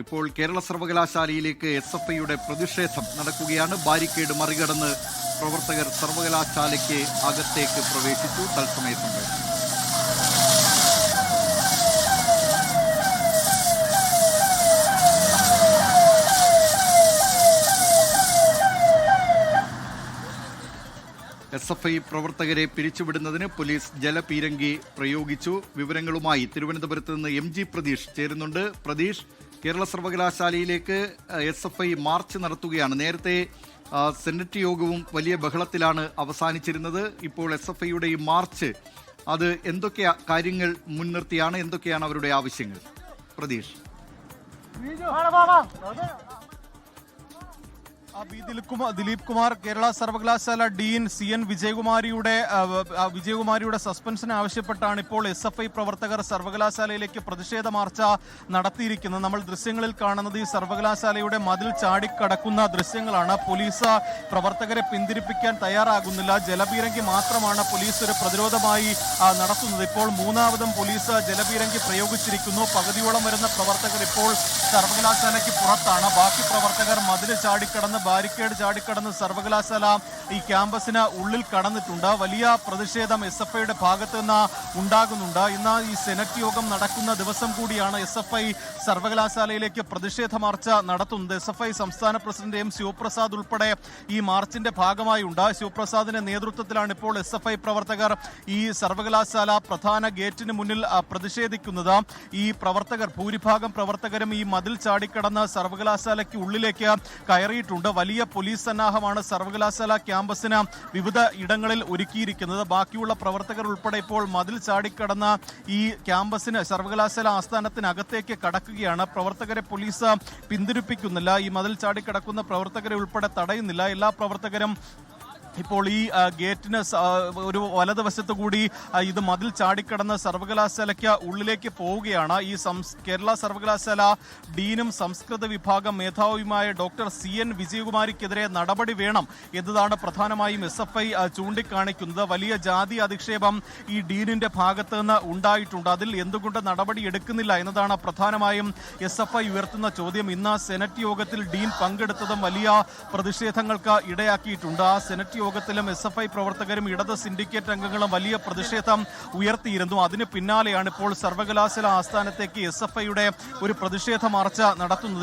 ഇപ്പോൾ കേരള സർവകലാശാലയിലേക്ക് SFIയുടെ പ്രതിഷേധം നടക്കുകയാണ്. ബാരിക്കേഡ് മറികടന്ന് പ്രവർത്തകർ സർവകലാശാലയ്ക്ക് അകത്തേക്ക് പ്രവേശിച്ചു. തത്സമയ സംപ്രേഷണം. SFI പ്രവർത്തകരെ പിരിച്ചുവിടുന്നതിന് പോലീസ് ജലപീരങ്കി പ്രയോഗിച്ചു. വിവരങ്ങളുമായി തിരുവനന്തപുരത്ത് നിന്ന് MG പ്രതീഷ് ചേരുന്നുണ്ട്. പ്രതീഷ്, കേരള സർവകലാശാലയിലേക്ക് SFI മാർച്ച് നടത്തുകയാണ്. നേരത്തെ സെനറ്റ് യോഗവും വലിയ ബഹളത്തിലാണ് അവസാനിച്ചിരുന്നത്. ഇപ്പോൾ SFIയുടെ ഈ മാർച്ച് അത് എന്തൊക്കെ കാര്യങ്ങൾ മുൻനിർത്തിയാണ്, എന്തൊക്കെയാണ് അവരുടെ ആവശ്യങ്ങൾ? പ്രതീഷ്. ദിലീപ് കുമാർ, കേരള സർവകലാശാല ഡീൻ CN വിജയകുമാരിയുടെ സസ്പെൻഷൻ ആവശ്യപ്പെട്ടാണ് ഇപ്പോൾ SFI പ്രവർത്തകർ സർവകലാശാലയിലേക്ക് പ്രതിഷേധ മാർച്ച് നടത്തിയിരിക്കുന്നത്. നമ്മൾ ദൃശ്യങ്ങളിൽ കാണുന്നത് ഈ സർവകലാശാലയുടെ മതിൽ ചാടിക്കടക്കുന്ന ദൃശ്യങ്ങളാണ്. പോലീസ് പ്രവർത്തകരെ പിന്തിരിപ്പിക്കാൻ തയ്യാറാകുന്നില്ല. ജലപീരങ്കി മാത്രമാണ് പോലീസ് ഒരു പ്രതിരോധമായി നടത്തുന്നത്. ഇപ്പോൾ മൂന്നാമതും പോലീസ് ജലപീരങ്കി പ്രയോഗിച്ചിരിക്കുന്നു. പകുതിയോളം വരുന്ന പ്രവർത്തകർ ഇപ്പോൾ സർവകലാശാലയ്ക്ക് പുറത്താണ്. ബാക്കി പ്രവർത്തകർ മതിൽ ചാടിക്കടന്ന് ബാരിക്കേഡ് ചാടിക്കടന്ന് സർവകലാശാല ഈ ക്യാമ്പസിന് ഉള്ളിൽ കടന്നിട്ടുണ്ട്. വലിയ പ്രതിഷേധം SFIയുടെ ഭാഗത്ത് നിന്ന് ഉണ്ടാകുന്നുണ്ട്. ഇന്ന് ഈ സെനറ്റ് യോഗം നടക്കുന്ന ദിവസം കൂടിയാണ് SFI സർവകലാശാലയിലേക്ക് പ്രതിഷേധ മാർച്ച് നടത്തുന്നത്. SFI സംസ്ഥാന പ്രസിഡന്റ് M ശിവപ്രസാദ് ഉൾപ്പെടെ ഈ മാർച്ചിന്റെ ഭാഗമായുണ്ട്. ശിവപ്രസാദിന്റെ നേതൃത്വത്തിലാണ് ഇപ്പോൾ SFI പ്രവർത്തകർ ഈ സർവകലാശാല പ്രധാന ഗേറ്റിന് മുന്നിൽ പ്രതിഷേധിക്കുന്നത്. ഈ ഭൂരിഭാഗം പ്രവർത്തകരും ഈ മതിൽ ചാടിക്കടന്ന് സർവകലാശാലയ്ക്ക് ഉള്ളിലേക്ക് കയറിയിട്ടുണ്ട്. വലിയ പോലീസ് സന്നാഹമാണ് സർവകലാശാല ക്യാമ്പസിന് വിവിധ ഇടങ്ങളിൽ ഒരുക്കിയിരിക്കുന്നത്. ബാക്കിയുള്ള പ്രവർത്തകർ ഉൾപ്പെടെ ഇപ്പോൾ മതിൽ ചാടിക്കടന്ന് ഈ ക്യാമ്പസിന് സർവകലാശാല ആസ്ഥാനത്തിനകത്തേക്ക് കടക്കുകയാണ്. പ്രവർത്തകരെ പോലീസ് പിന്തിരിപ്പിക്കുന്നില്ല. ഈ മതിൽ ചാടിക്കടക്കുന്ന പ്രവർത്തകരെ ഉൾപ്പെടെ തടയുന്നില്ല. എല്ലാ പ്രവർത്തകരും ഇപ്പോൾ ഈ ഗേറ്റിന് ഒരു വലതുവശത്ത് കൂടി ഇത് മതിൽ ചാടിക്കടന്ന് സർവകലാശാലയ്ക്ക് ഉള്ളിലേക്ക് പോവുകയാണ്. ഈ കേരള സർവകലാശാല ഡീനും സംസ്കൃത വിഭാഗം മേധാവിയുമായ ഡോക്ടർ CN വിജയകുമാരിക്കെതിരെ നടപടി വേണം എന്നതാണ് പ്രധാനമായും SFI ചൂണ്ടിക്കാണിക്കുന്നത്. വലിയ ജാതി അധിക്ഷേപം ഈ ഡീനിന്റെ ഭാഗത്ത് നിന്ന് ഉണ്ടായിട്ടുണ്ട്. അതിൽ എന്തുകൊണ്ട് നടപടി എടുക്കുന്നില്ല എന്നതാണ് പ്രധാനമായും SFI ഉയർത്തുന്ന ചോദ്യം. ഇന്ന് സെനറ്റ് യോഗത്തിൽ ഡീൻ പങ്കെടുത്തതും വലിയ പ്രതിഷേധങ്ങൾക്ക് ഇടയാക്കിയിട്ടുണ്ട്. ആ സെനറ്റ് യോഗത്തിലും SFI പ്രവർത്തകരും ഇടത് സിൻഡിക്കേറ്റ് അംഗങ്ങളും വലിയ പ്രതിഷേധം ഉയർത്തിയിരുന്നു. അതിന് പിന്നാലെയാണ് ഇപ്പോൾ സർവകലാശാല ആസ്ഥാനത്തേക്ക് SFIയുടെ ഒരു പ്രതിഷേധ മാർച്ച് നടത്തുന്നത്.